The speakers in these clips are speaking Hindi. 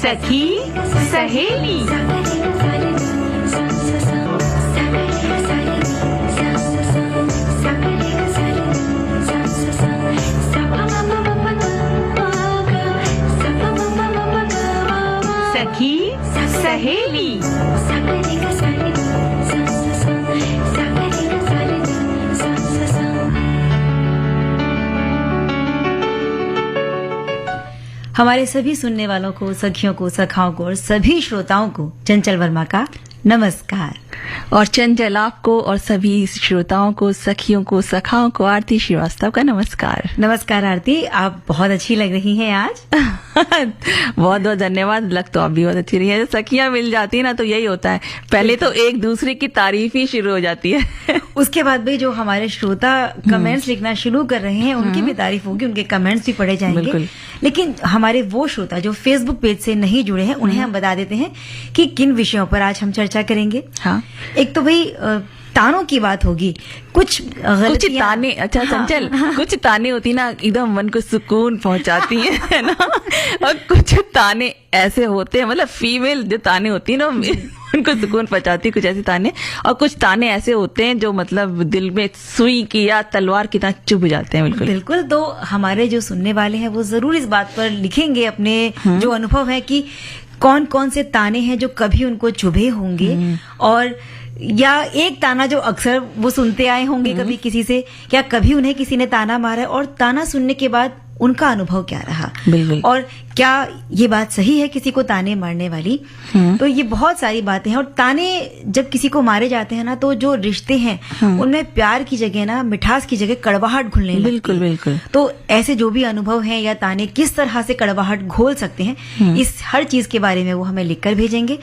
सखी सहेली। सखी सहेली। हमारे सभी सुनने वालों को, सखियों को, सखाओं को और सभी श्रोताओं को चंचल वर्मा का नमस्कार। और चंचल आपको और सभी श्रोताओं को, सखियों को, सखाओं को आरती श्रीवास्तव का नमस्कार। नमस्कार आरती, आप बहुत अच्छी लग रही हैं आज। बहुत बहुत धन्यवाद। लग तो आप भी बहुत अच्छी रही है। सखियां मिल जाती है ना तो यही होता है, पहले तो एक दूसरे की तारीफ ही शुरू हो जाती है। उसके बाद भी जो हमारे श्रोता कमेंट्स लिखना शुरू कर रहे हैं उनकी भी तारीफ होगी, उनके कमेंट्स भी पढ़े जाएंगे। लेकिन हमारे वो श्रोता जो फेसबुक पेज से नहीं जुड़े हैं उन्हें हम बता देते हैं कि किन विषयों पर आज हम चर्चा करेंगे। हाँ, एक तो भाई तानों की बात होगी, कुछ ताने। अच्छा चंचल, कुछ ताने होती ना एकदम मन को सुकून पहुंचाती है ना, और कुछ ताने ऐसे होते हैं, मतलब फीमेल जो ताने होती है ना उनको सुकून पहुंचाती है, कुछ ऐसे ताने। और कुछ ताने ऐसे होते हैं जो मतलब दिल में सुई की या तलवार की तरह चुभ जाते हैं। बिल्कुल बिल्कुल। तो हमारे जो सुनने वाले हैं वो जरूर इस बात पर लिखेंगे अपने जो अनुभव है कि कौन कौन से ताने हैं जो कभी उनको चुभे होंगे, और या एक ताना जो अक्सर वो सुनते आए होंगे कभी किसी से, या कभी उन्हें किसी ने ताना मारा है और ताना सुनने के बाद उनका अनुभव क्या रहा। बिल्कुल। और क्या ये बात सही है किसी को ताने मारने वाली। तो ये बहुत सारी बातें हैं। और ताने जब किसी को मारे जाते हैं ना तो जो रिश्ते हैं उनमें प्यार की जगह ना मिठास की जगह कड़वाहट घुलने लगती है। बिल्कुल बिल्कुल। तो ऐसे जो भी अनुभव हैं या ताने किस तरह से कड़वाहट घोल सकते हैं, इस हर चीज के बारे में वो हमें लिखकर भेजेंगे।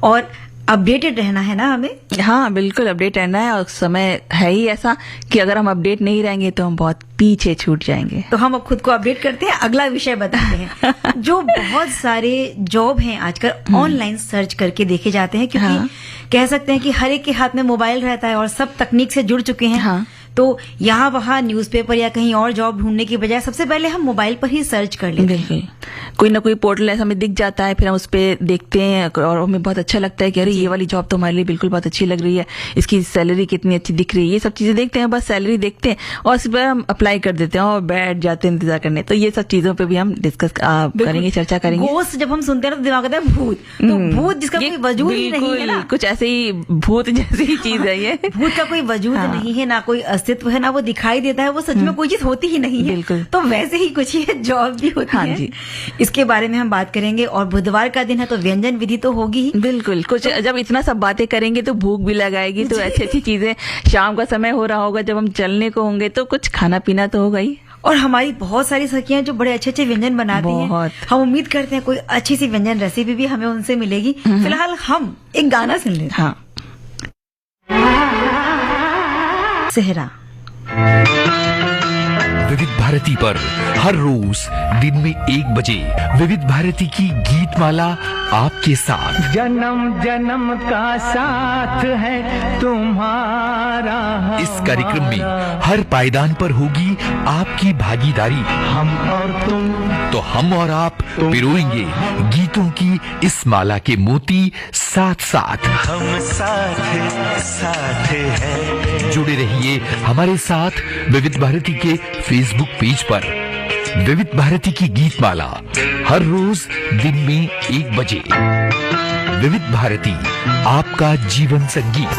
और अपडेटेड रहना है ना हमें। हाँ बिल्कुल, अपडेट रहना है। और समय है ही ऐसा कि अगर हम अपडेट नहीं रहेंगे तो हम बहुत पीछे छूट जाएंगे। तो हम अब खुद को अपडेट करते हैं, अगला विषय बताते हैं। जो बहुत सारे जॉब हैं आजकल ऑनलाइन सर्च करके देखे जाते हैं, क्योंकि कह सकते हैं कि हर एक के हाथ में मोबाइल रहता है और सब तकनीक से जुड़ चुके हैं। हाँ। तो यहाँ वहाँ न्यूज़पेपर या कहीं और जॉब ढूंढने की बजाय सबसे पहले हम मोबाइल पर ही सर्च कर लेते हैं। कोई ना कोई पोर्टल ऐसा हमें दिख जाता है, फिर हम उस पर देखते हैं और हमें बहुत अच्छा लगता है कि अरे ये वाली जॉब तो हमारे लिए बिल्कुल बहुत अच्छी लग रही है, इसकी सैलरी कितनी अच्छी दिख रही है। ये सब चीजें देखते हैं, बस सैलरी देखते हैं और इस पर हम अप्लाई कर देते हैं और बैठ जाते हैं इंतजार करने। तो ये सब चीजों पे भी हम डिस्कस करेंगे, चर्चा करेंगे। घोस्ट जब हम सुनते हैं तो दिमाग आता है भूत, तो भूत जिसका कोई वजूद ही नहीं है ना, कुछ ऐसे ही भूत जैसी ही चीज है ये। भूत का कोई वजूद नहीं है, ना कोई अस्तित्व है, ना वो दिखाई देता है, वो सच में कोई चीज होती ही नहीं है। बिल्कुल। तो वैसे ही कुछ ये जॉब भी होती है। जी। इसके बारे में हम बात करेंगे। और बुधवार का दिन है तो व्यंजन विधि तो होगी ही। बिल्कुल। कुछ जब इतना सब बातें करेंगे तो भूख भी लगाएगी, तो अच्छी अच्छी चीजें, शाम का समय हो रहा होगा जब हम चलने को होंगे तो कुछ खाना पीना तो होगा ही। और हमारी बहुत सारी सखियां जो बड़े अच्छे अच्छे व्यंजन बनाती हैं, हम उम्मीद करते हैं कोई अच्छी सी व्यंजन रेसिपी भी हमें उनसे मिलेगी। फिलहाल हम एक गाना सुन लेते हैं। हाँ। सेहरा विविध भारती पर हर रोज दिन में 1 बजे विविध भारती की गीत माला आपके साथ। जन्म जन्म का साथ है तुम्हारा। इस कार्यक्रम में हर पायदान पर होगी आपकी भागीदारी। हम और तुम, तो हम और आप पिरोएंगे गीतों की इस माला के मोती साथ साथ। हम साथ साथ हैं। जुड़े रहिए हमारे साथ विविध भारती के फेसबुक पेज पर। विविध भारती की गीत माला हर रोज दिन में 1 बजे। विविध भारती, आपका जीवन संगीत।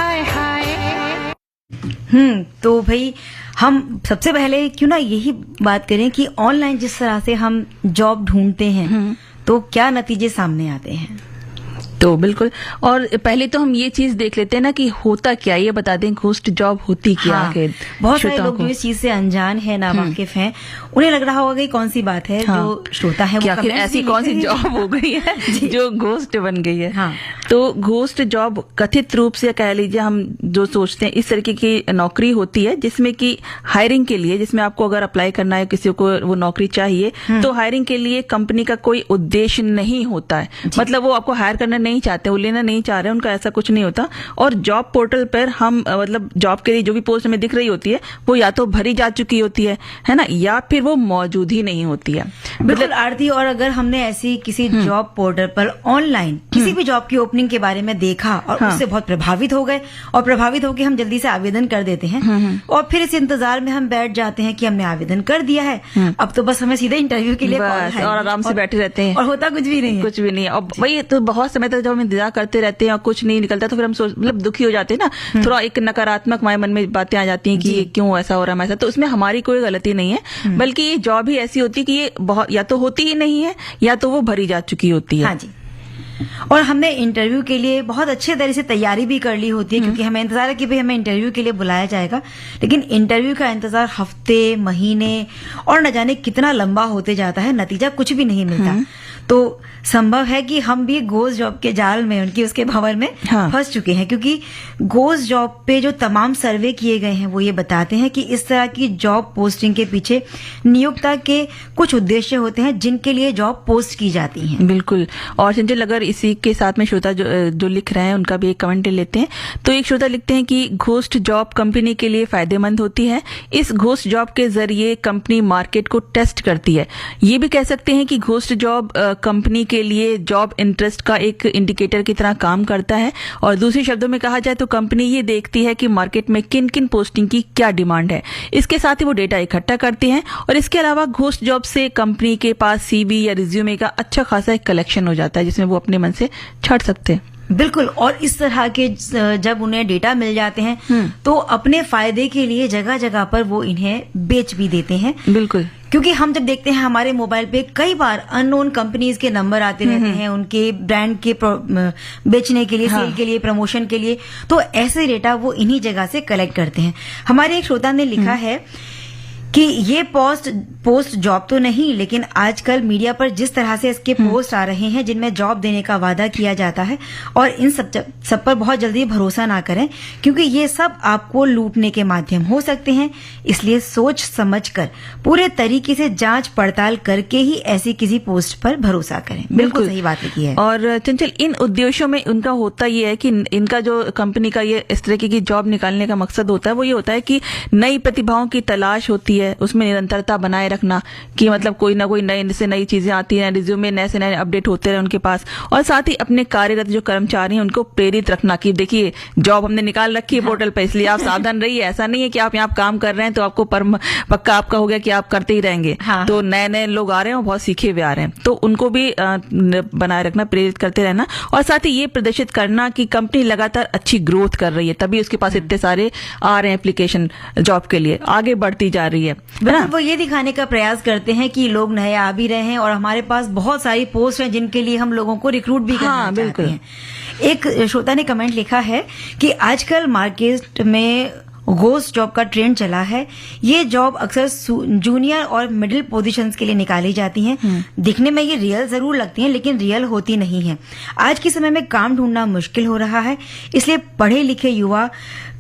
तो भाई हम सबसे पहले क्यों ना यही बात करें कि ऑनलाइन जिस तरह से हम जॉब ढूंढते हैं तो क्या नतीजे सामने आते हैं। तो बिल्कुल, और पहले तो हम ये चीज देख लेते हैं ना कि होता क्या, ये बता दें घोस्ट जॉब होती क्या है। बहुत सारे लोग जो इस चीज से अनजान है, नावाकिफ हैं, उन्हें लग रहा होगा कि कौन सी बात है। जो श्रोता है वो आखिर ऐसी कौन सी जॉब हो गई है जो घोस्ट बन गई है। हाँ। तो घोस्ट जॉब कथित रूप से कह लीजिए हम जो सोचते हैं इस तरीके की नौकरी होती है जिसमें कि हायरिंग के लिए, जिसमें आपको अगर अप्लाई करना है, किसी को वो नौकरी चाहिए, तो हायरिंग के लिए कंपनी का कोई उद्देश्य नहीं होता है। मतलब वो आपको हायर करना नहीं नहीं चाहते, वो लेना नहीं चाह रहे, उनका ऐसा कुछ नहीं होता। और जॉब पोर्टल पर हम मतलब जॉब के लिए जो भी पोस्ट हमें दिख रही होती है वो या तो भरी जा चुकी होती है ना, या फिर वो मौजूद ही नहीं होती है। बिल्कुल आरती, और अगर हमने ऐसी किसी जॉब पोर्टल पर ऑनलाइन किसी भी जॉब की ओपनिंग के बारे में देखा और उससे बहुत प्रभावित हो गए, और प्रभावित होकर हम जल्दी से आवेदन कर देते हैं, और फिर इस इंतजार में हम बैठ जाते हैं कि हमने आवेदन कर दिया है, अब तो बस हमें सीधे इंटरव्यू के लिए कॉल है, और आराम से बैठे रहते हैं और होता कुछ भी नहीं है। कुछ भी नहीं है। और वही तो बहुत समय तक जब हम इंतजार करते रहते हैं और कुछ नहीं निकलता, तो फिर हम मतलब दुखी हो जाते हैं ना, थोड़ा एक नकारात्मक हमारे मन में बातें आ जाती हैं कि ये क्यों ऐसा हो रहा है हमारे साथ। तो उसमें हमारी कोई गलती नहीं है, बल्कि ये जॉब ही ऐसी होती है कि ये बहुत या तो होती ही नहीं है या तो वो भरी जा चुकी होती है। हाँ जी, और हमने इंटरव्यू के लिए बहुत अच्छे तरह से तैयारी भी कर ली होती है, क्योंकि हमें इंतजार है कि भाई हमें इंटरव्यू के लिए बुलाया जाएगा, लेकिन इंटरव्यू का इंतजार हफ्ते, महीने और न जाने कितना लंबा होते जाता है, नतीजा कुछ भी नहीं मिलता। तो संभव है कि हम भी गोस्ट जॉब के जाल में, उनकी उसके भंवर में फंस चुके हैं, क्योंकि गोस्ट जॉब पे जो तमाम सर्वे किए गए हैं वो ये बताते हैं कि इस तरह की जॉब पोस्टिंग के पीछे नियोक्ता के कुछ उद्देश्य होते हैं जिनके लिए जॉब पोस्ट की जाती है। बिल्कुल। और चंचल, अगर इसी के साथ में श्रोता जो लिख रहे हैं उनका भी एक कमेंट लेते हैं। तो एक श्रोता लिखते हैं कि घोस्ट जॉब कंपनी के लिए फायदेमंद होती है। इस घोस्ट जॉब के जरिए कंपनी मार्केट को टेस्ट करती है। ये भी कह सकते हैं कि घोस्ट जॉब कंपनी के लिए जॉब इंटरेस्ट का एक इंडिकेटर की तरह काम करता है। और दूसरे शब्दों में कहा जाए तो कंपनी ये देखती है कि मार्केट में किन किन पोस्टिंग की क्या डिमांड है। इसके साथ ही वो डेटा इकट्ठा करती हैं, और इसके अलावा घोस्ट जॉब से कंपनी के पास सीवी या रिज्यूमे का अच्छा खासा एक कलेक्शन हो जाता है, जिसमें वो अपने मन से छाट सकते हैं। बिल्कुल, और इस तरह के जब उन्हें डेटा मिल जाते हैं तो अपने फायदे के लिए जगह जगह पर वो इन्हें बेच भी देते हैं। बिल्कुल, क्योंकि हम जब देखते हैं हमारे मोबाइल पे कई बार अननोन कंपनीज के नंबर आते रहते हैं, उनके ब्रांड के बेचने के लिए, सेल के लिए, प्रमोशन के लिए, तो ऐसे डेटा वो इन्हीं जगह से कलेक्ट करते हैं। हमारे एक श्रोता ने लिखा है कि ये पोस्ट जॉब तो नहीं, लेकिन आजकल मीडिया पर जिस तरह से इसके पोस्ट आ रहे हैं जिनमें जॉब देने का वादा किया जाता है, और इन सब पर बहुत जल्दी भरोसा ना करें, क्योंकि ये सब आपको लूटने के माध्यम हो सकते हैं। इसलिए सोच समझकर पूरे तरीके से जांच पड़ताल करके ही ऐसी किसी पोस्ट पर भरोसा करें। बिल्कुल सही बात लिखी है। और चंचल, इन उद्देश्यों में उनका होता ये है कि इनका जो कंपनी का ये इस तरह की जॉब निकालने का मकसद होता है वो ये होता है कि नई प्रतिभाओं की तलाश होती है, उसमें निरंतरता बनाए रखना, कि मतलब कोई ना कोई नई से नई चीजें आती हैं, रिज्यूमे नए से नए अपडेट होते रहे उनके पास, और साथ ही अपने कार्यरत जो कर्मचारी हैं उनको प्रेरित रखना कि देखिए जॉब हमने निकाल रखी है पोर्टल पे, इसलिए आप सावधान रहिए। ऐसा नहीं है कि आप यहाँ काम कर रहे हैं तो आपको पक्का आपका हो गया कि आप करते ही रहेंगे। तो नए नए लोग आ रहे हैं और बहुत सीखे हुए आ रहे हैं, तो उनको भी बनाए रखना, प्रेरित करते रहना, और साथ ही ये प्रदर्शित करना कि कंपनी लगातार अच्छी ग्रोथ कर रही है, तभी उसके पास इतने सारे आ रहे हैं एप्लीकेशन जॉब के लिए, आगे बढ़ती जा रही है। वो ये दिखाने का प्रयास करते हैं कि लोग नए आ भी रहे हैं और हमारे पास बहुत सारी पोस्ट हैं जिनके लिए हम लोगों को रिक्रूट भी करना चाहते हैं। एक श्रोता ने कमेंट लिखा है कि आजकल मार्केट में घोस्ट जॉब का ट्रेंड चला है। ये जॉब अक्सर जूनियर और मिडिल पोजीशंस के लिए निकाली जाती हैं। दिखने में ये रियल जरूर लगती हैं, लेकिन रियल होती नहीं है। आज के समय में काम ढूंढना मुश्किल हो रहा है, इसलिए पढ़े लिखे युवा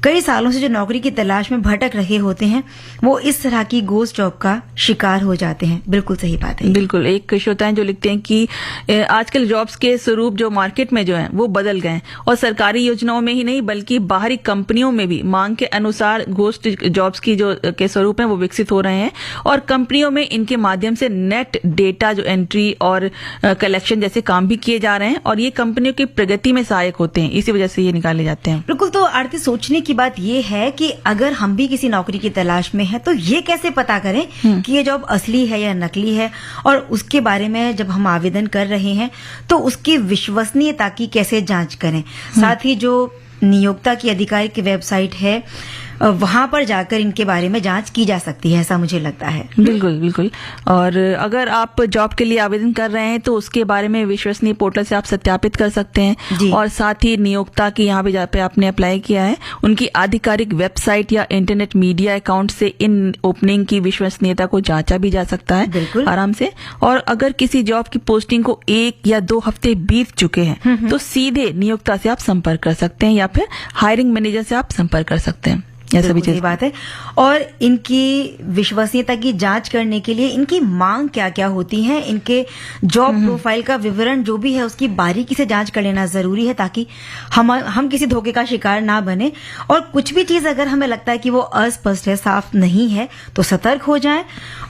कई सालों से जो नौकरी की तलाश में भटक रहे होते हैं वो इस तरह की घोस्ट जॉब का शिकार हो जाते हैं। बिल्कुल सही बात है। बिल्कुल। एक श्रोता है जो लिखते हैं कि आजकल जॉब्स के स्वरूप जो मार्केट में जो है वो बदल गए हैं, और सरकारी योजनाओं में ही नहीं बल्कि बाहरी कंपनियों में भी मांग के अनुसार घोस्ट जॉब्स की जो के स्वरूप है वो विकसित हो रहे हैं, और कंपनियों में इनके माध्यम से नेट डेटा जो एंट्री और कलेक्शन जैसे काम भी किए जा रहे हैं, और ये कंपनियों की प्रगति में सहायक होते हैं, इसी वजह से ये निकाले जाते हैं। बिल्कुल। तो आरती, सोचने की बात ये है कि अगर हम भी किसी नौकरी की तलाश में हैं तो ये कैसे पता करें कि ये जॉब असली है या नकली है, और उसके बारे में जब हम आवेदन कर रहे हैं तो उसकी विश्वसनीयता की कैसे जांच करें। साथ ही जो नियोक्ता की आधिकारिक वेबसाइट है वहां पर जाकर इनके बारे में जांच की जा सकती है, ऐसा मुझे लगता है। बिल्कुल बिल्कुल। और अगर आप जॉब के लिए आवेदन कर रहे हैं तो उसके बारे में विश्वसनीय पोर्टल से आप सत्यापित कर सकते हैं, और साथ ही नियोक्ता की यहाँ पे जहाँ पे आपने अप्लाई किया है उनकी आधिकारिक वेबसाइट या इंटरनेट मीडिया अकाउंट से इन ओपनिंग की विश्वसनीयता को जांचा भी जा सकता है बिल्कुल आराम से। और अगर किसी जॉब की पोस्टिंग को 1 या 2 हफ्ते बीत चुके हैं तो सीधे नियोक्ता से आप संपर्क कर सकते हैं, या फिर हायरिंग मैनेजर से आप संपर्क कर सकते हैं। यह सभी बिल्कुल सही चीज बात है। और इनकी विश्वसनीयता की जांच करने के लिए इनकी मांग क्या क्या होती है, इनके जॉब प्रोफाइल का विवरण जो भी है उसकी बारीकी से जांच कर लेना जरूरी है, ताकि हम किसी धोखे का शिकार ना बने। और कुछ भी चीज अगर हमें लगता है कि वो अस्पष्ट है, साफ नहीं है, तो सतर्क हो जाएं।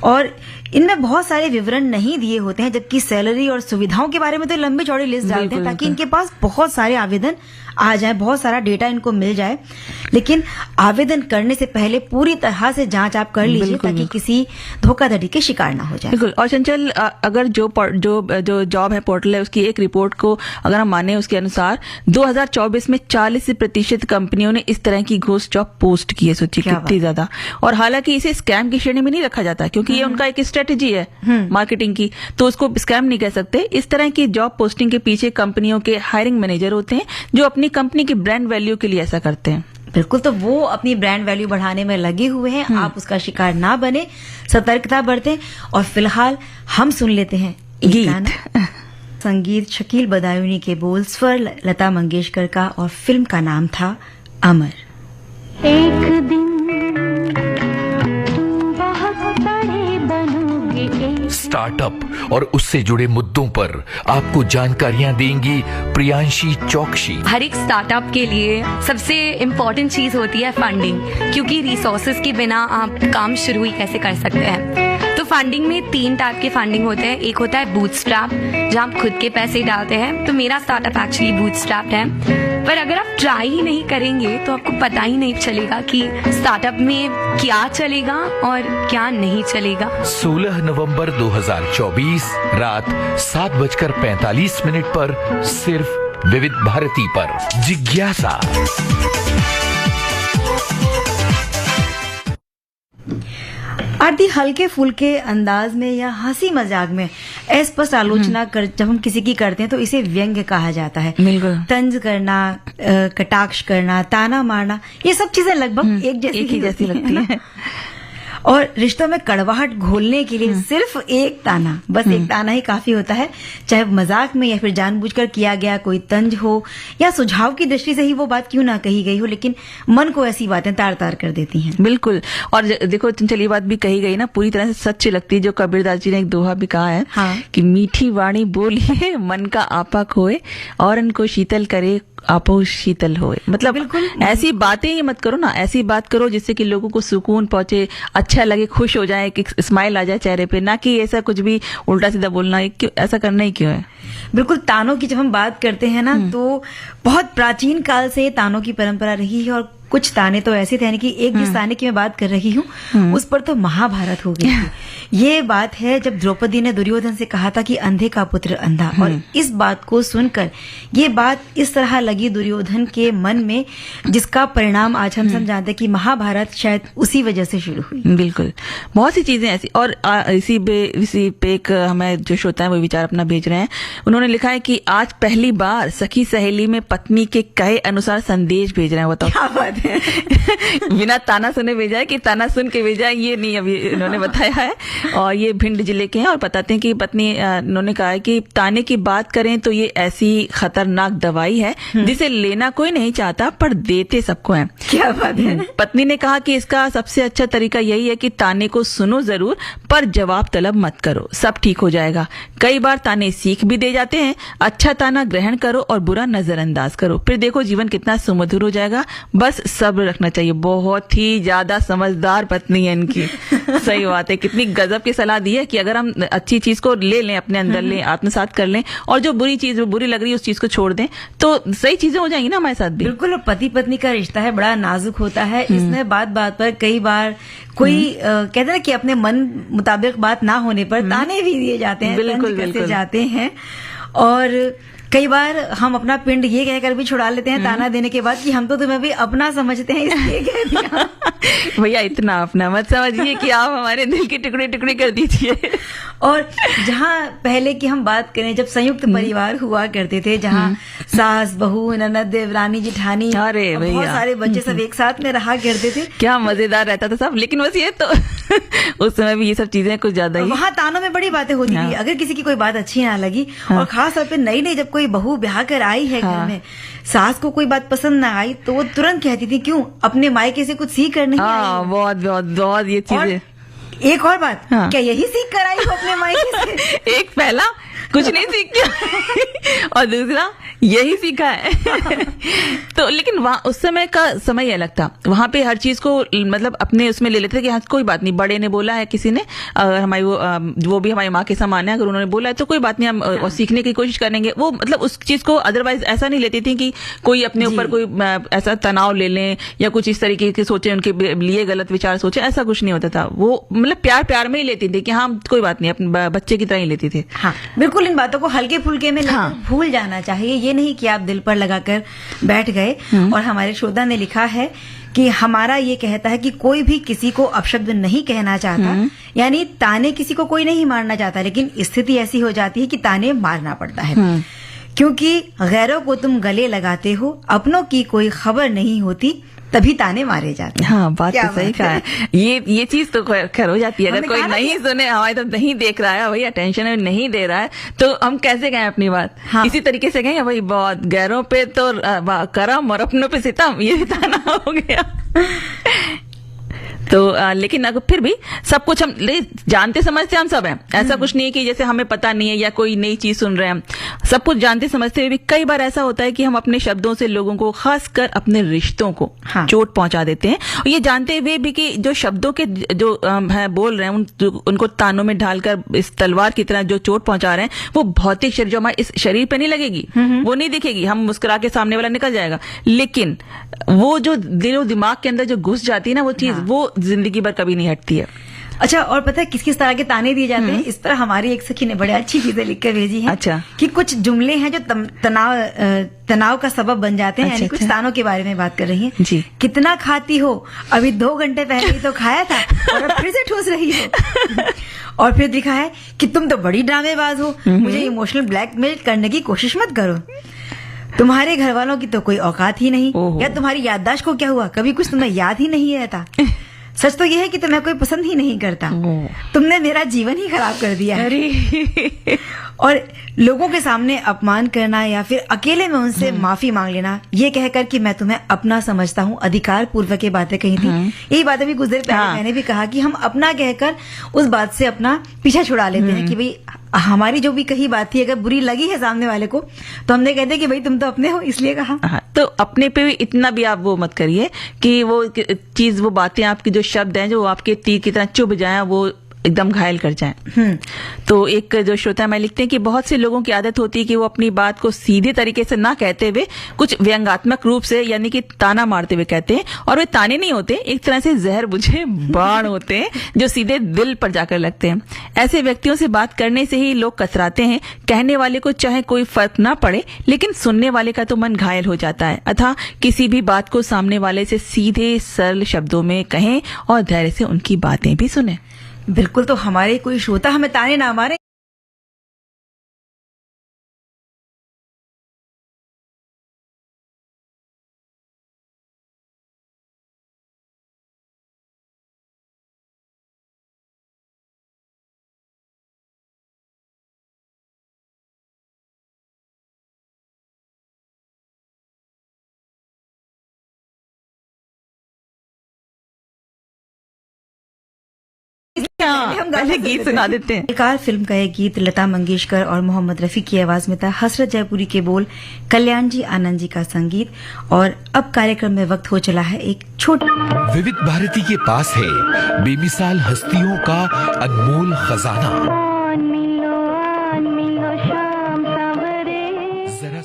और इनमें बहुत सारे विवरण नहीं दिए होते हैं, जबकि सैलरी और सुविधाओं के बारे में तो लंबी चौड़ी लिस्ट डालते हैं, ताकि इनके पास बहुत सारे आवेदन आ जाए, बहुत सारा डेटा इनको मिल जाए। लेकिन आवेदन करने से पहले पूरी तरह से जांच आप कर लीजिए, ताकि किसी धोखाधड़ी के शिकार ना हो जाए। बिल्कुल। और चंचल, अगर जो जॉब है पोर्टल है उसकी एक रिपोर्ट को अगर हम माने, उसके अनुसार 2024 में 40% कंपनियों ने इस तरह की घोष जॉब पोस्ट की है। सोचिए कितनी ज्यादा। और हालांकि इसे स्कैम की श्रेणी में नहीं रखा जाता, क्योंकि ये उनका एक स्ट्रेटेजी है मार्केटिंग की, तो उसको स्कैम नहीं कह सकते। इस तरह की जॉब पोस्टिंग के पीछे कंपनियों के हायरिंग मैनेजर होते हैं, जो अपनी कंपनी की ब्रांड वैल्यू के लिए ऐसा करते हैं। बिल्कुल, तो वो अपनी ब्रांड वैल्यू बढ़ाने में लगे हुए हैं। आप उसका शिकार ना बने, सतर्कता बरतें। और फिलहाल हम सुन लेते हैं एक गीत। गाना। संगीत शकील बदायूनी के बोल, स्वर लता मंगेशकर का, और फिल्म का नाम था अमर। एक दिन तुम बहुत बड़े बनोगे। स्टार्टअप और उससे जुड़े मुद्दों पर आपको जानकारियां देंगी प्रियांशी चौकसी। हर एक स्टार्टअप के लिए सबसे इम्पोर्टेंट चीज होती है फंडिंग, क्योंकि रिसोर्सेज के बिना आप काम शुरू ही कैसे कर सकते हैं। तो फंडिंग में 3 टाइप के फंडिंग होते हैं। एक होता है बूटस्ट्रैप, जहाँ आप खुद के पैसे डालते हैं। तो मेरा स्टार्टअप एक्चुअली बूटस्ट्रैप्ड है। पर अगर आप ट्राई ही नहीं करेंगे तो आपको पता ही नहीं चलेगा कि स्टार्टअप में क्या चलेगा और क्या नहीं चलेगा। 16 नवंबर 2024 रात 7:45 पर सिर्फ विविध भारती पर जिज्ञासा। आरती हल्के फुल्के अंदाज में या हंसी मजाक में अस्पष्ट आलोचना कर जब हम किसी की करते हैं तो इसे व्यंग्य कहा जाता है। बिल्कुल। तंज करना, कटाक्ष करना, ताना मारना, ये सब चीजें लगभग एक ही जैसी लगती है। और रिश्तों में कड़वाहट घोलने के लिए सिर्फ एक ताना, बस एक ताना ही काफी होता है, चाहे मजाक में या फिर जानबूझकर किया गया कोई तंज हो या सुझाव की दृष्टि से ही वो बात क्यों ना कही गई हो, लेकिन मन को ऐसी बातें तार तार कर देती हैं। बिल्कुल। और देखो चंचल, ये बात भी कही गई ना, पूरी तरह से सच लगती है। जो कबीरदास जी ने एक दोहा भी कहा है, हाँ। कि मीठी वाणी बोलिए मन का आपा खोए, और इनको शीतल करे आपो शीतल होए। मतलब बिल्कुल। ऐसी बातें ही मत करो ना, ऐसी बात करो जिससे कि लोगों को सुकून पहुंचे, अच्छा लगे, खुश हो जाए, एक स्माइल आ जाए चेहरे पे, ना कि ऐसा कुछ भी उल्टा सीधा बोलना। ऐसा करना ही क्यों है? बिल्कुल। तानों की जब हम बात करते हैं ना, तो बहुत प्राचीन काल से तानों की परंपरा रही है। और कुछ ताने तो ऐसे थे, यानी कि एक जिस ताने की मैं बात कर रही हूँ उस पर तो महाभारत हो गई थी। ये बात है जब द्रौपदी ने दुर्योधन से कहा था कि अंधे का पुत्र अंधा, और इस बात को सुनकर ये बात इस तरह लगी दुर्योधन के मन में, जिसका परिणाम आज हम सब जानते हैं कि महाभारत शायद उसी वजह से शुरू हुई। बिल्कुल। बहुत सी चीजें ऐसी। और इसी पे एक हमें जो श्रोता है वो विचार अपना भेज रहे हैं। उन्होंने लिखा है कि आज पहली बार सखी सहेली में पत्नी के कहे अनुसार संदेश भेज रहे हैं। बताओ क्या बात है। बिना ताना सुने भेजा है कि ताना सुन के भेजा है, ये नहीं अभी इन्होंने बताया है। और ये भिंड जिले के हैं और बताते हैं कि पत्नी, इन्होंने कहा है कि ताने की बात करें तो ये ऐसी खतरनाक दवाई है जिसे लेना कोई नहीं चाहता पर देते सबको है। क्या बात है। पत्नी ने कहा कि इसका सबसे अच्छा तरीका यही है कि ताने को सुनो जरूर पर जवाब तलब मत करो, सब ठीक हो जाएगा। कई बार ताने सीख भी दे जाते हैं। अच्छा ताना ग्रहण करो और बुरा नजरअंदाज करो, फिर देखो जीवन कितना सुमधुर हो जाएगा। बस सब्र रखना चाहिए। बहुत ही ज्यादा समझदार पत्नी है इनकी। सही बात है। कितनी गजब की सलाह दी है कि अगर हम अच्छी चीज को ले लें, अपने अंदर लें, आत्मसात कर लें, और जो बुरी चीज बुरी लग रही है उस चीज को छोड़ दें, तो सही चीजें हो जाएंगी ना हमारे साथ भी। बिल्कुल। और पति पत्नी का रिश्ता है, बड़ा नाजुक होता है। इसमें बात बात पर कई बार कोई कहते हैं ना कि अपने मन मुताबिक बात ना होने पर ताने भी दिए जाते हैं, बिल्कुल, तंज कसे बिल्कुल। जाते हैं। और कई बार हम अपना पिंड ये कहकर भी छुड़ा लेते हैं ताना देने के बाद कि हम तो तुम्हें भी अपना समझते हैं, इसलिए कह दिया। भैया इतना अपना मत समझिए कि आप हमारे दिल के टुकड़े टुकड़े कर दीजिए। और जहाँ पहले की हम बात करें, जब संयुक्त परिवार हुआ करते थे, जहाँ सास बहू ननद देवरानी जिठानी अरे बहुत भैया। सारे बच्चे सब एक साथ में रहा करते थे, क्या मजेदार रहता था सब। लेकिन बस ये तो उस समय भी ये सब चीजें कुछ ज्यादा ही। वहाँ तानों में बड़ी बातें होती थी, अगर किसी की कोई बात अच्छी ना लगी, और खास तौर पे नई नई जब कोई बहू ब्याह कर आई है घर में, सास को कोई बात पसंद ना आई तो वो तुरंत कहती थी क्यों अपने मायके से कुछ सीख कर नहीं आई हो? बहुत बहुत बहुत ये चीजें। एक और बात, क्या यही सीख कर आई हो अपने मायके से? एक पहला कुछ नहीं सीख किया और दूसरा यही सीखा है। तो लेकिन वहाँ उस समय का समय अलग था, वहां पे हर चीज को मतलब अपने उसमें ले लेते थे कि हाँ कोई बात नहीं, बड़े ने बोला है किसी ने, अगर हमारी वो भी हमारी माँ के समान है, अगर उन्होंने बोला है तो कोई बात नहीं, हम सीखने की कोशिश करेंगे। वो मतलब उस चीज को अदरवाइज ऐसा नहीं लेती थी कि कोई अपने ऊपर कोई ऐसा तनाव ले लें या कुछ इस तरीके के सोचे, उनके लिए गलत विचार सोचे, ऐसा कुछ नहीं होता था। वो मतलब प्यार प्यार में ही लेती थी कि हाँ कोई बात नहीं, अपने बच्चे की तरह ही लेती थी। हाँ बिल्कुल, इन बातों को हल्के फुल्के में लेकर भूल जाना चाहिए, ये नहीं कि आप दिल पर लगाकर बैठ गए। और हमारे श्रोता ने लिखा है कि हमारा ये कहता है कि कोई भी किसी को अपशब्द नहीं कहना चाहता, यानी ताने किसी को कोई नहीं मारना चाहता, लेकिन स्थिति ऐसी हो जाती है कि ताने मारना पड़ता है, क्योंकि गैरों को तुम गले लगाते हो, अपनों की कोई खबर नहीं होती, तभी ताने मारे जाते हैं। हाँ बात तो सही कहा है। ये चीज तो खैर हो जाती है, अगर कोई नहीं सुने, हमारी तरफ नहीं देख रहा है, भाई अटेंशन नहीं दे रहा है, तो हम कैसे कहें अपनी बात? हाँ। इसी तरीके से कहें भाई बहुत गैरों पे तो करम और अपनों पे सितम, ये भी ताना हो गया। तो लेकिन अगर फिर भी सब कुछ हम जानते समझते हम सब हैं, ऐसा कुछ नहीं है कि जैसे हमें पता नहीं है या कोई नई चीज सुन रहे हैं, सब कुछ जानते समझते हुए भी कई बार ऐसा होता है कि हम अपने शब्दों से लोगों को, खासकर अपने रिश्तों को चोट पहुंचा देते हैं। और ये जानते हुए भी कि जो शब्दों के जो बोल रहे हैं उनको तानों में ढालकर इस तलवार की तरह जो चोट पहुंचा रहे हैं, वो भौतिक शरीर जो हमारे इस शरीर पे नहीं लगेगी, वो नहीं दिखेगी, हम मुस्कुरा के सामने वाला निकल जाएगा, लेकिन वो जो दिलो दिमाग के अंदर जो घुस जाती है ना वो चीज, वो जिंदगी भर कभी नहीं हटती है। अच्छा, और पता है किस किस तरह के ताने दिए जाते हैं? इस पर हमारी एक सखी ने बड़ी अच्छी चीजें लिख कर भेजी है। अच्छा। कि कुछ जुमले हैं जो तनाव का सबब बन जाते हैं। अच्छा, कुछ तानों के बारे में बात कर रही हैं। जी। कितना खाती हो, अभी 2 घंटे पहले ही तो खाया था और अब फिर से ठूस रही हो। और फिर दिखा है कि तुम तो बड़ी ड्रामेबाज हो, मुझे इमोशनल ब्लैकमेल करने की कोशिश मत करो, तुम्हारे घर वालों की तो कोई औकात ही नहीं, या तुम्हारी याददाश्त को क्या हुआ, कभी कुछ तुम्हें याद ही नहीं रहता। सच तो यह है कि तुम्हें कोई पसंद ही नहीं करता, तुमने मेरा जीवन ही खराब कर दिया है। और लोगों के सामने अपमान करना या फिर अकेले में उनसे माफी मांग लेना, ये कहकर कि मैं तुम्हें अपना समझता हूँ, अधिकार पूर्वक ये बातें कही थी। यही बातें भी कुछ देर पहले मैंने भी कहा कि हम अपना कहकर उस बात से अपना पीछा छुड़ा लेते हैं कि भाई हमारी जो भी कही बात थी अगर बुरी लगी है सामने वाले को, तो हमने कहते कि भाई तुम तो अपने हो इसलिए कहा। तो अपने पे भी इतना भी आप वो मत करिए कि वो चीज, वो बातें, आपकी जो शब्द हैं जो आपके तीर की तरह चुभ जाए, वो एकदम घायल कर जाएं। तो एक जो श्रोता मैं लिखते हैं कि बहुत से लोगों की आदत होती है कि वो अपनी बात को सीधे तरीके से ना कहते हुए कुछ व्यंग्यात्मक रूप से, यानी कि ताना मारते हुए कहते हैं, और वे ताने नहीं होते, एक तरह से जहर बुझे बाण होते हैं जो सीधे दिल पर जाकर लगते हैं। ऐसे व्यक्तियों से बात करने से ही लोग कतराते हैं। कहने वाले को चाहे कोई फर्क ना पड़े, लेकिन सुनने वाले का तो मन घायल हो जाता है। अतः किसी भी बात को सामने वाले से सीधे सरल शब्दों में कहें और धैर्य से उनकी बातें भी सुने। बिल्कुल, तो हमारे कोई श्रोता हमें ताने ना मारे। हम पहले गीत सुना देते हैं। बेकार फिल्म का एक गीत लता मंगेशकर और मोहम्मद रफी की आवाज में था, हसरत जयपुरी के बोल, कल्याण जी आनंद जी का संगीत। और अब कार्यक्रम में वक्त हो चला है एक छोटा। विविध भारती के पास है बेमिसाल हस्तियों का अनमोल खजाना। जरा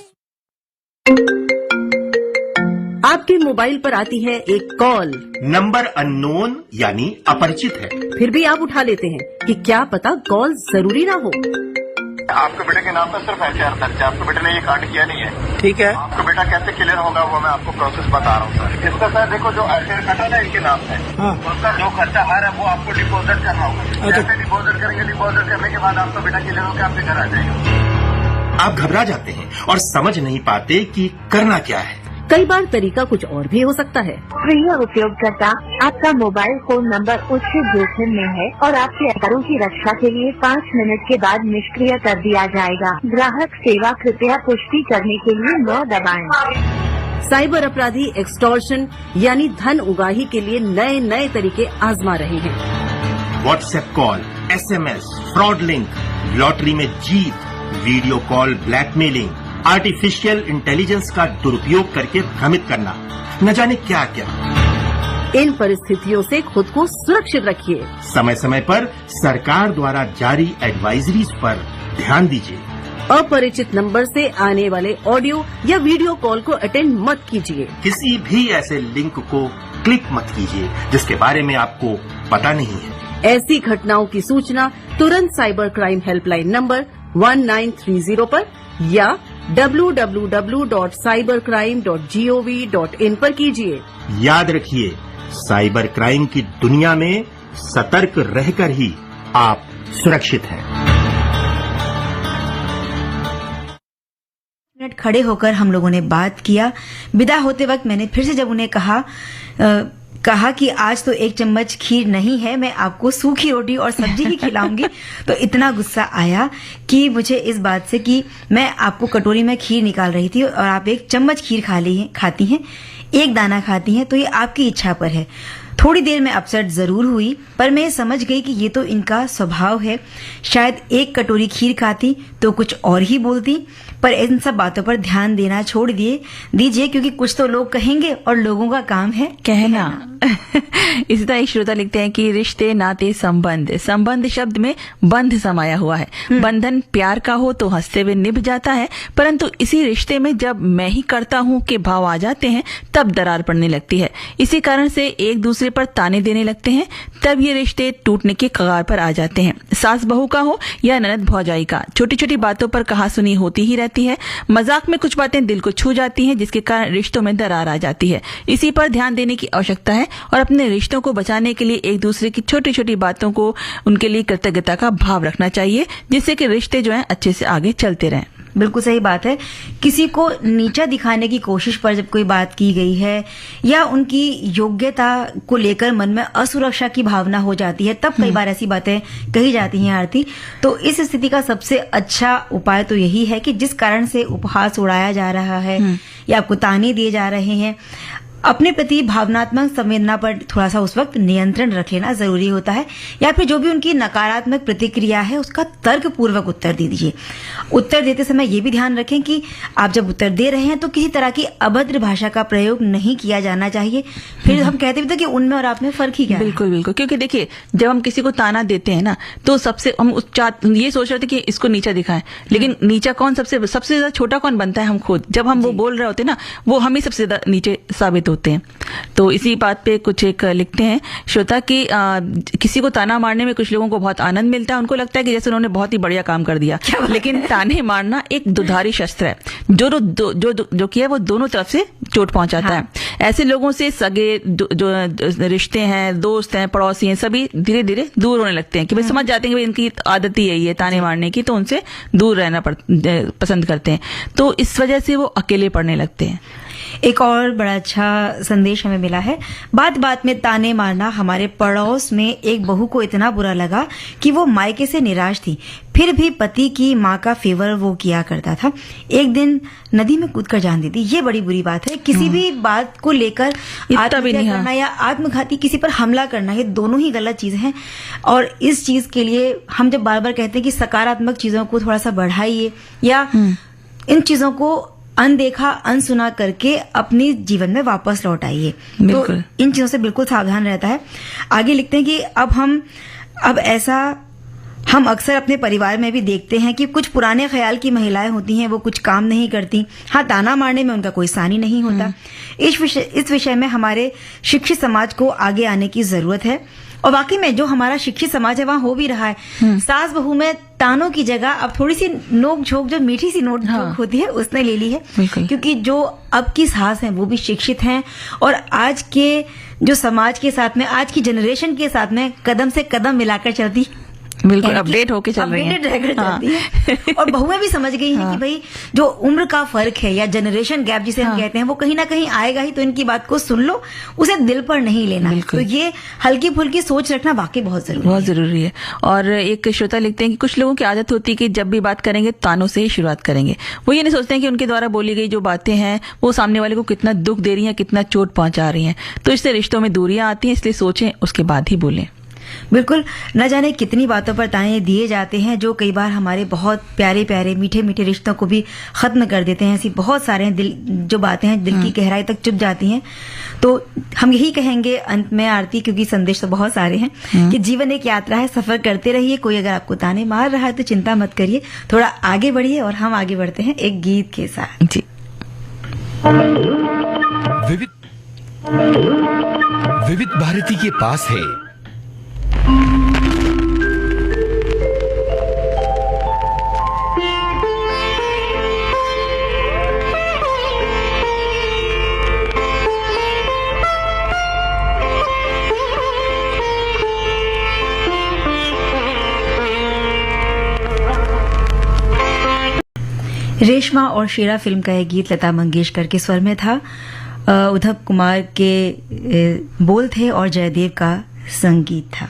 आपके मोबाइल पर आती है एक कॉल, नंबर अननोन यानी अपरिचित है, फिर भी आप उठा लेते हैं कि क्या पता कॉल जरूरी ना हो। आपके बेटे के नाम पर सिर्फ एफआईआर दर्ज है, आपके बेटे ने ये कांड किया नहीं है। ठीक है, आपका बेटा कैसे क्लियर होगा वो मैं आपको प्रोसेस बता रहा हूँ सर। इसका सर देखो जो एफआईआर कटा ना इनके नाम से, उसका जो खर्चा आ रहा है वो आपको डिपोजिट करना होगा। जैसे डिपोजिट करेंगे, डिपोजिट करने के बाद आपका बेटा क्लियर होकर आपके घर आ जाएगा। आप घबरा जाते हैं और समझ नहीं पाते कि करना क्या है। कई बार तरीका कुछ और भी हो सकता है। प्रिय उपयोगकर्ता, आपका मोबाइल फोन नंबर उच्च जोखिम में है और आपके आधारों की रक्षा के लिए 5 मिनट के बाद निष्क्रिय कर दिया जाएगा। ग्राहक सेवा, कृपया पुष्टि करने के लिए 9 दबाएं। साइबर अपराधी एक्सटॉर्शन यानी धन उगाही के लिए नए नए तरीके आजमा रहे हैं। WhatsApp call, SMS, fraud link, lottery में जीत, video call blackmailing, artificial intelligence का दुरुपयोग करके भ्रमित करना, न जाने क्या क्या। इन परिस्थितियों से खुद को सुरक्षित रखिए। समय समय पर सरकार द्वारा जारी एडवाइजरीज पर ध्यान दीजिए। अपरिचित नंबर से आने वाले ऑडियो या वीडियो कॉल को अटेंड मत कीजिए। किसी भी ऐसे लिंक को क्लिक मत कीजिए जिसके बारे में आपको पता नहीं है। ऐसी घटनाओं की सूचना तुरंत साइबर क्राइम हेल्पलाइन नंबर 1930 पर या www.cybercrime.gov.in पर कीजिए। याद रखिए, साइबर क्राइम की दुनिया में सतर्क रहकर ही आप सुरक्षित हैं। मिनट खड़े होकर हम लोगों ने बात किया। विदा होते वक्त मैंने फिर से जब उन्हें कहा कि आज तो 1 चम्मच खीर नहीं है, मैं आपको सूखी रोटी और सब्जी ही खिलाऊंगी, तो इतना गुस्सा आया कि मुझे इस बात से कि मैं आपको कटोरी में खीर निकाल रही थी और आप 1 चम्मच खीर खाती हैं, 1 दाना खाती हैं, तो ये आपकी इच्छा पर है। थोड़ी देर में अपसेट जरूर हुई, पर मैं समझ गई कि ये तो इनका स्वभाव है। शायद 1 कटोरी खीर खाती तो कुछ और ही बोलती, पर इन सब बातों पर ध्यान देना छोड़ दीजिए, क्योंकि कुछ तो लोग कहेंगे और लोगों का काम है कहना। इसी तरह एक श्रोता लिखते हैं कि रिश्ते, नाते, संबंध शब्द में बंध समाया हुआ है। बंधन प्यार का हो तो हंसते हुए निभ जाता है, परंतु इसी रिश्ते में जब मैं ही करता हूँ के भाव आ जाते हैं तब दरार पड़ने लगती है। इसी कारण से एक दूसरे पर ताने देने लगते हैं, तब ये रिश्ते टूटने के कगार पर आ जाते हैं। सास बहू का हो या ननद भौजाई का, छोटी छोटी बातों पर कहासुनी होती ही रहती है। मजाक में कुछ बातें दिल को छू जाती हैं, जिसके कारण रिश्तों में दरार आ जाती है। इसी पर ध्यान देने की आवश्यकता है और अपने रिश्तों को बचाने के लिए एक दूसरे की छोटी छोटी बातों को, उनके लिए कृतज्ञता का भाव रखना चाहिए, जिससे कि रिश्ते जो हैं अच्छे से आगे चलते रहें। बिल्कुल सही बात है। किसी को नीचा दिखाने की कोशिश पर जब कोई बात की गई है या उनकी योग्यता को लेकर मन में असुरक्षा की भावना हो जाती है, तब कई बार ऐसी बातें कही जाती हैं आरती। तो इस स्थिति का सबसे अच्छा उपाय तो यही है कि जिस कारण से उपहास उड़ाया जा रहा है या आपको ताने दिए जा रहे हैं, अपने प्रति भावनात्मक संवेदना पर थोड़ा सा उस वक्त नियंत्रण रख लेना जरूरी होता है, या फिर जो भी उनकी नकारात्मक प्रतिक्रिया है उसका तर्क पूर्वक उत्तर दे दीजिए। उत्तर देते समय ये भी ध्यान रखें कि आप जब उत्तर दे रहे हैं तो किसी तरह की अभद्र भाषा का प्रयोग नहीं किया जाना चाहिए। फिर हम कहते भी थे कि उनमें और आप में फर्क ही क्या है। बिल्कुल बिल्कुल, क्योंकि देखिए जब हम किसी को ताना देते हैं ना, तो सबसे हम ये सोच रहे थे कि इसको नीचा दिखाएं, लेकिन नीचा कौन सबसे ज्यादा छोटा कौन बनता है? हम खुद। जब हम वो बोल रहे होते हैं ना, वो हम ही सबसे ज्यादा नीचे साबित होते हैं। तो इसी बात पे कुछ एक लिखते हैं श्रोता कि किसी को ताना मारने में कुछ लोगों को बहुत आनंद मिलता है। उनको लगता है कि जैसे उन्होंने बहुत ही बढ़िया काम कर दिया, लेकिन ताने मारना एक दुधारी शस्त्र है जो किया वो दोनों तरफ से चोट पहुंचाता है। ऐसे लोगों से सगे जो रिश्ते हैं, दोस्त हैं, पड़ोसी हैं, सभी धीरे धीरे दूर होने लगते हैं कि भाई समझ जाते हैं कि इनकी आदत ही यही है ताने मारने की, तो उनसे दूर रहना पसंद करते हैं। तो इस वजह से वो अकेले पड़ने लगते हैं। एक और बड़ा अच्छा संदेश हमें मिला है। बात बात में ताने मारना। हमारे पड़ोस में एक बहू को इतना बुरा लगा कि वो मायके से निराश थी, फिर भी पति की माँ का फेवर वो किया करता था। एक दिन नदी में कूदकर जान दी थी। ये बड़ी बुरी बात है। किसी भी बात को लेकर आत्महत्या करना या आत्मघाती किसी पर हमला करना, ये दोनों ही गलत चीजें हैं। और इस चीज के लिए हम जब बार बार कहते हैं कि सकारात्मक चीजों को थोड़ा सा बढ़ाइए या इन चीजों को अनदेखा अनसुना करके अपने जीवन में वापस लौट आइए, तो इन चीजों से बिल्कुल सावधान रहता है। आगे लिखते हैं कि हम अक्सर अपने परिवार में भी देखते हैं कि कुछ पुराने ख्याल की महिलाएं होती हैं, वो कुछ काम नहीं करती। हाँ, ताना मारने में उनका कोई सानी नहीं होता। इस विषय में हमारे शिक्षित समाज को आगे आने की जरूरत है। और वाकई में जो हमारा शिक्षित समाज है वहां हो भी रहा है। सास बहू में तानों की जगह अब थोड़ी सी नोक झोंक, जो मीठी सी नोक झोंक होती है, उसने ले ली है। क्योंकि जो अब की सास हैं वो भी शिक्षित हैं और आज के जो समाज के साथ में, आज की जनरेशन के साथ में कदम से कदम मिलाकर चलती बिल्कुल अपडेट होके चल रही हैं। अपडेटेड रहकर चलती है। और बहुएं भी समझ गई हैं कि भाई जो उम्र का फर्क है या जनरेशन गैप जिसे हम कहते हैं वो कहीं ना कहीं आएगा ही, तो इनकी बात को सुन लो, उसे दिल पर नहीं लेना। तो ये हल्की फुल्की सोच रखना वाकई बहुत जरूरी है। और एक श्रोता लिखते हैं कि कुछ लोगों की आदत होती है कि जब भी बात करेंगे तानों से ही शुरुआत करेंगे। वो ये नहीं सोचते हैं कि उनके द्वारा बोली गई जो बातें हैं वो सामने वाले को कितना दुख दे रही हैं, कितना चोट पहुंचा रही हैं। तो इससे रिश्तों में दूरियां आती हैं, इसलिए सोचें उसके बाद ही बोलें। बिल्कुल, न जाने कितनी बातों पर ताने दिए जाते हैं जो कई बार हमारे बहुत प्यारे प्यारे मीठे मीठे रिश्तों को भी खत्म कर देते हैं। ऐसी बहुत सारे जो बातें हैं दिल की गहराई तक चुभ जाती हैं। तो हम यही कहेंगे अंत में आरती, क्योंकि संदेश तो बहुत सारे हैं, कि जीवन एक यात्रा है, सफर करते रहिए। कोई अगर आपको ताने मार रहा है तो चिंता मत करिए, थोड़ा आगे बढ़िए। और हम आगे बढ़ते हैं एक गीत के साथ। जी, विविध भारती के पास है रेशमा और शेरा फिल्म का यह गीत लता मंगेशकर के स्वर में था। उद्धव कुमार के बोल थे और जयदेव का संगीत था।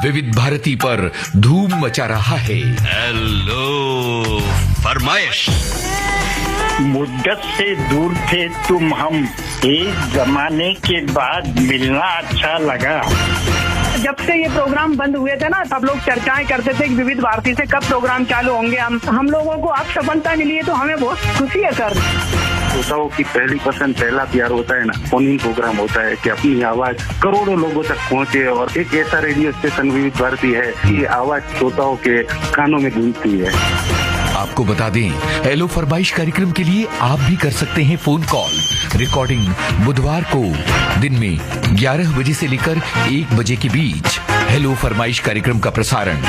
विविध भारती पर धूम मचा रहा है हेलो फरमाइश। मुद्दत से दूर थे तुम हम, एक जमाने के बाद मिलना अच्छा लगा। जब से ये प्रोग्राम बंद हुए थे ना, सब लोग चर्चाएं करते थे कि विविध भारती से कब प्रोग्राम चालू होंगे। हम लोगों को अब सफलता मिली है तो हमें बहुत खुशी है सर। श्रोताओं की पहली पसंद, पहला प्यार होता है ना, फोन इन प्रोग्राम होता है कि अपनी आवाज करोड़ों लोगों तक पहुंचे। और एक ऐसा रेडियो स्टेशन विविध भारती है कि आवाज श्रोताओं के कानों में गूंजती है। आपको बता दें, हेलो फरमाइश कार्यक्रम के लिए आप भी कर सकते हैं फोन कॉल। रिकॉर्डिंग बुधवार को दिन में 11 बजे से लेकर 1 बजे के बीच। हेलो फरमाइश कार्यक्रम का प्रसारण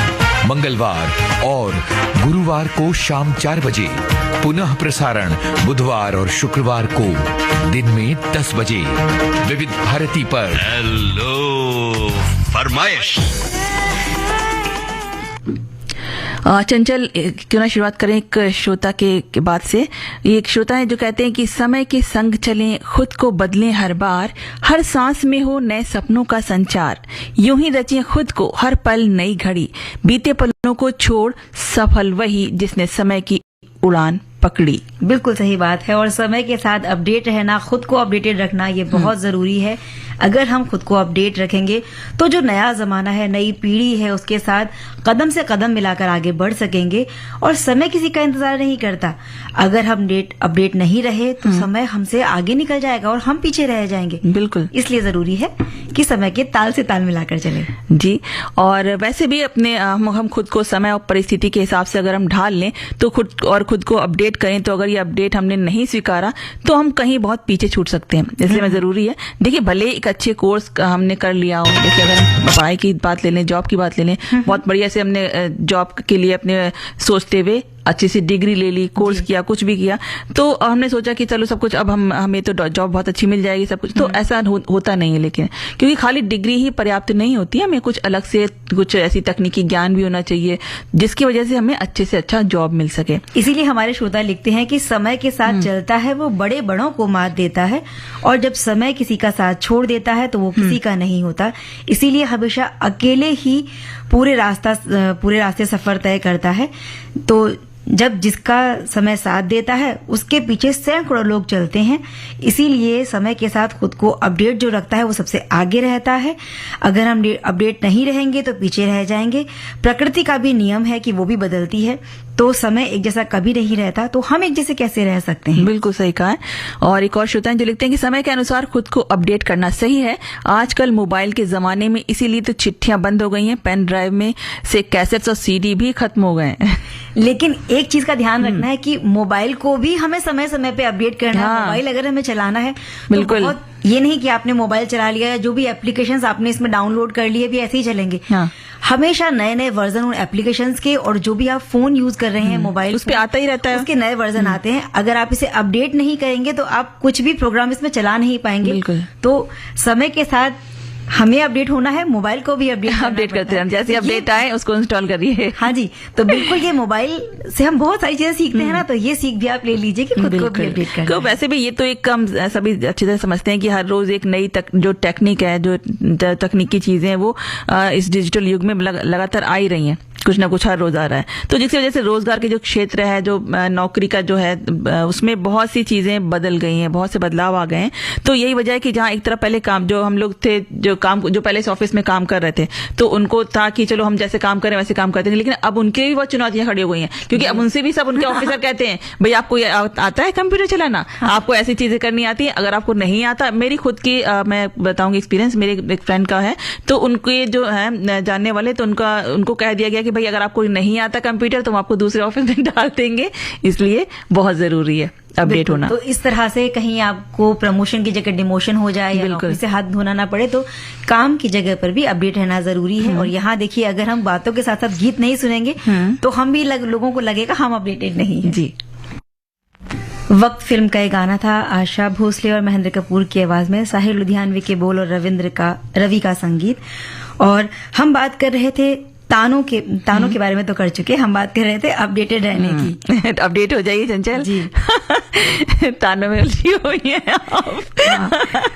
मंगलवार और गुरुवार को शाम 4 बजे। पुनः प्रसारण बुधवार और शुक्रवार को दिन में 10 बजे विविध भारती पर। हेलो फरमाइश। चंचल, क्यों ना शुरुआत करें एक श्रोता के बात से। एक श्रोता है जो कहते हैं कि समय के संग चलें, खुद को बदलें हर बार, हर सांस में हो नए सपनों का संचार, यूं ही रचें खुद को हर पल नई घड़ी, बीते पलों को छोड़ सफल वही जिसने समय की उड़ान पकड़ी। बिल्कुल सही बात है। और समय के साथ अपडेट रहना, खुद को अपडेटेड रखना, ये बहुत जरूरी है। अगर हम खुद को अपडेट रखेंगे तो जो नया जमाना है, नई पीढ़ी है, उसके साथ कदम से कदम मिलाकर आगे बढ़ सकेंगे। और समय किसी का इंतजार नहीं करता। अगर हम अपडेट नहीं रहे तो समय हमसे आगे निकल जाएगा और हम पीछे रह जाएंगे। बिल्कुल, इसलिए जरूरी है कि समय के ताल से ताल मिलाकर चले। जी, और वैसे भी अपने हम खुद को समय और परिस्थिति के हिसाब से अगर हम ढाल लें तो खुद को अपडेट करें, तो अगर ये अपडेट हमने नहीं स्वीकारा तो हम कहीं बहुत पीछे छूट सकते हैं। इसलिए जरूरी है, देखिए, भले एक अच्छे कोर्स हमने कर लिया हो, जैसे अगर हम पढ़ाई की बात ले लें, जॉब की बात ले लें, बहुत बढ़िया से हमने जॉब के लिए अपने सोचते हुए अच्छी सी डिग्री ले ली, कोर्स किया, कुछ भी किया, तो हमने सोचा कि चलो सब कुछ अब हमें तो जॉब बहुत अच्छी मिल जाएगी, सब कुछ। तो ऐसा होता नहीं है। लेकिन क्योंकि खाली डिग्री ही पर्याप्त नहीं होती है, हमें कुछ अलग से कुछ ऐसी तकनीकी ज्ञान भी होना चाहिए जिसकी वजह से हमें अच्छे से अच्छा जॉब मिल सके। इसीलिए हमारे श्रोता लिखते हैं कि समय के साथ चलता है वो बड़े बड़ों को मात देता है, और जब समय किसी का साथ छोड़ देता है तो वो किसी का नहीं होता। इसीलिए हमेशा अकेले ही पूरे रास्ते सफर तय करता है। तो जब जिसका समय साथ देता है उसके पीछे सैकड़ों लोग चलते हैं। इसीलिए समय के साथ खुद को अपडेट जो रखता है वो सबसे आगे रहता है। अगर हम अपडेट नहीं रहेंगे तो पीछे रह जाएंगे। प्रकृति का भी नियम है कि वो भी बदलती है, तो समय एक जैसा कभी नहीं रहता, तो हम एक जैसे कैसे रह सकते हैं। बिल्कुल सही कहा है। और एक और श्रोता है जो लिखते हैं कि समय के अनुसार खुद को अपडेट करना सही है। आजकल मोबाइल के जमाने में इसीलिए तो चिट्ठियां बंद हो गई हैं, पेन ड्राइव में से कैसेट्स और सीडी भी खत्म हो गए हैं। लेकिन एक चीज का ध्यान रखना है कि मोबाइल को भी हमें समय समय पे अपडेट करना है। मोबाइल अगर हमें चलाना है बिल्कुल, तो ये नहीं कि आपने मोबाइल चला लिया या जो भी एप्लीकेशंस आपने इसमें डाउनलोड कर लिए भी ऐसे ही चलेंगे। हमेशा नए नए वर्जन उन एप्लीकेशंस के, और जो भी आप फोन यूज कर रहे हैं मोबाइल, उस पे आता ही रहता है, उसके नए वर्जन आते हैं। अगर आप इसे अपडेट नहीं करेंगे तो आप कुछ भी प्रोग्राम इसमें चला नहीं पाएंगे। तो समय के साथ हमें अपडेट होना है, मोबाइल को भी अपडेट करते हैं। जैसे अपडेट आए उसको इंस्टॉल करिए। हाँ जी, तो बिल्कुल ये मोबाइल से हम बहुत सारी चीजें सीखते हैं ना, तो ये सीख भी आप ले लीजिए कि खुद को भी अपडेट करना। तो वैसे भी ये तो एक कम सभी अच्छी तरह समझते हैं कि हर रोज एक नई जो टेक्निक है, जो तकनीकी चीजें हैं वो इस डिजिटल युग में लगातार आ ही रही हैं, कुछ ना कुछ हर रोज आ रहा है। तो जिसकी वजह से रोजगार के जो क्षेत्र है, जो नौकरी का जो है, उसमें बहुत सी चीजें बदल गई हैं, बहुत से बदलाव आ गए हैं। तो यही वजह है कि जहां एक तरफ पहले काम जो हम लोग थे, जो पहले इस ऑफिस में काम कर रहे थे, तो उनको था कि चलो हम जैसे काम करें वैसे काम करते हैं, लेकिन अब उनके भी बहुत चुनौतियां खड़ी हो गई हैं, क्योंकि अब उनसे भी सब उनके ऑफिसर कहते हैं भाई आपको आता है कंप्यूटर चलाना, आपको ऐसी चीजें करनी आती है, अगर आपको नहीं आता। मेरी खुद की मैं बताऊंगी एक्सपीरियंस, मेरे एक फ्रेंड का है, तो उनके जो है जानने वाले, तो उनको कह दिया गया कि भाई अगर आपको नहीं आता कंप्यूटर तो हम आपको दूसरे ऑफिस में डाल देंगे, इसलिए बहुत जरूरी है अपडेट होना। तो इस तरह से कहीं आपको प्रमोशन की जगह डिमोशन हो जाए या नौकरी से हाथ धोना ना पड़े, तो काम की जगह पर भी अपडेट रहना जरूरी है। और यहाँ देखिए, अगर हम बातों के साथ साथ गीत नहीं सुनेंगे तो हम भी लोगों को लगेगा हम अपडेटेड नहीं है जी। वक्त फिल्म का एक गाना था, आशा भोसले और महेंद्र कपूर की आवाज में, साहिर लुधियानवी के बोल और रवि का संगीत। और हम बात कर रहे थे तानों के बारे में तो कर चुके, हम बात कर रहे थे अपडेटेड रहने की। अपडेट हो जाइए चंचल जी। तानों में उलझी हुई है आप।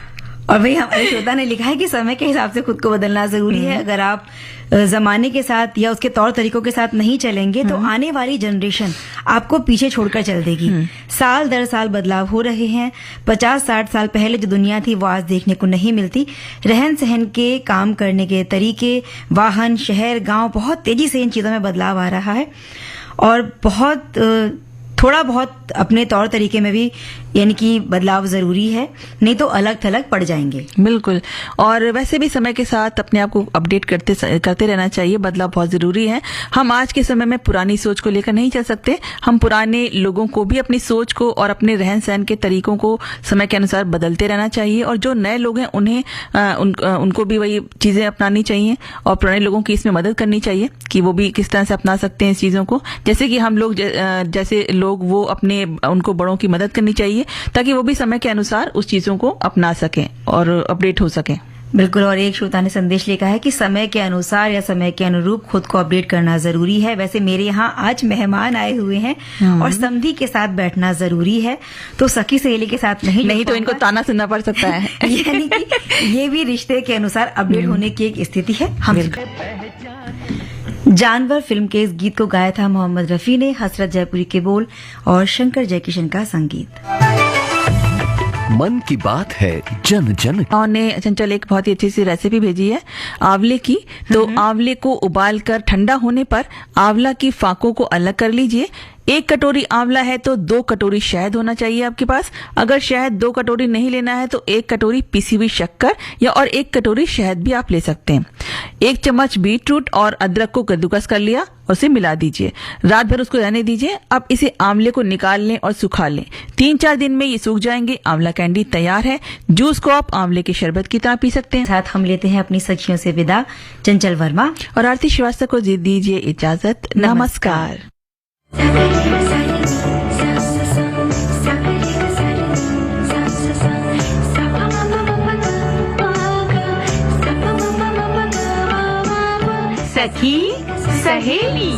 और भाई हमारे श्रोता ने लिखा है कि समय के हिसाब से खुद को बदलना जरूरी है। अगर आप जमाने के साथ या उसके तौर तरीकों के साथ नहीं चलेंगे तो आने वाली जनरेशन आपको पीछे छोड़कर चल देगी। साल दर साल बदलाव हो रहे हैं। 50-60 साल पहले जो दुनिया थी वो आज देखने को नहीं मिलती। रहन सहन के, काम करने के तरीके, वाहन, शहर, गांव, बहुत तेजी से इन चीजों में बदलाव आ रहा है। और थोड़ा बहुत अपने तौर तरीके में भी यानी कि बदलाव जरूरी है, नहीं तो अलग थलग पड़ जाएंगे। बिल्कुल। और वैसे भी समय के साथ अपने आप को अपडेट करते रहना चाहिए, बदलाव बहुत जरूरी है। हम आज के समय में पुरानी सोच को लेकर नहीं चल सकते, हम पुराने लोगों को भी अपनी सोच को और अपने रहन सहन के तरीकों को समय के अनुसार बदलते रहना चाहिए। और जो नए लोग हैं उन्हें उनको भी वही चीजें अपनानी चाहिए और पुराने लोगों की इसमें मदद करनी चाहिए कि वो भी किस तरह से अपना सकते हैं इस चीजों को। जैसे कि हम लोग जैसे लोग वो उनको बड़ों की मदद करनी चाहिए ताकि वो भी समय के अनुसार उस चीजों को अपना सकें और अपडेट हो सकें। बिल्कुल। और एक श्रोता ने संदेश लिखा है कि समय के अनुसार या समय के अनुरूप खुद को अपडेट करना जरूरी है। वैसे मेरे यहाँ आज मेहमान आए हुए हैं और समधी के साथ बैठना जरूरी है, तो सखी सहेली के साथ नहीं तो इनको ताना सुनना पड़ सकता है। यानी कि ये भी रिश्ते के अनुसार अपडेट होने की एक स्थिति है। हम जानवर फिल्म के इस गीत को गाया था मोहम्मद रफी ने, हसरत जयपुरी के बोल और शंकर जयकिशन का संगीत। मन की बात है जन जन। ने चंचल एक बहुत ही अच्छी सी रेसिपी भेजी है आंवले की। तो आंवले को उबाल कर ठंडा होने पर आंवला की फाकों को अलग कर लीजिए। 1 कटोरी आंवला है तो 2 कटोरी शहद होना चाहिए आपके पास। अगर शहद 2 कटोरी नहीं लेना है तो 1 कटोरी पिसी हुई शक्कर या और 1 कटोरी शहद भी आप ले सकते हैं। 1 चम्मच बीट रूट और अदरक को कद्दूकस कर लिया और उसे मिला दीजिए। रात भर उसको रहने दीजिए। अब इसे आंवले को निकाल लें और सुखा लें। 3-4 दिन में ये सूख जाएंगे। आंवला कैंडी तैयार है। जूस को आप आंवले के शरबत की तरह पी सकते हैं। साथ हम लेते हैं अपनी सखियों से विदा। चंचल वर्मा और आरती श्रीवास्तव को दीजिए इजाजत। नमस्कार। सखी सहेली।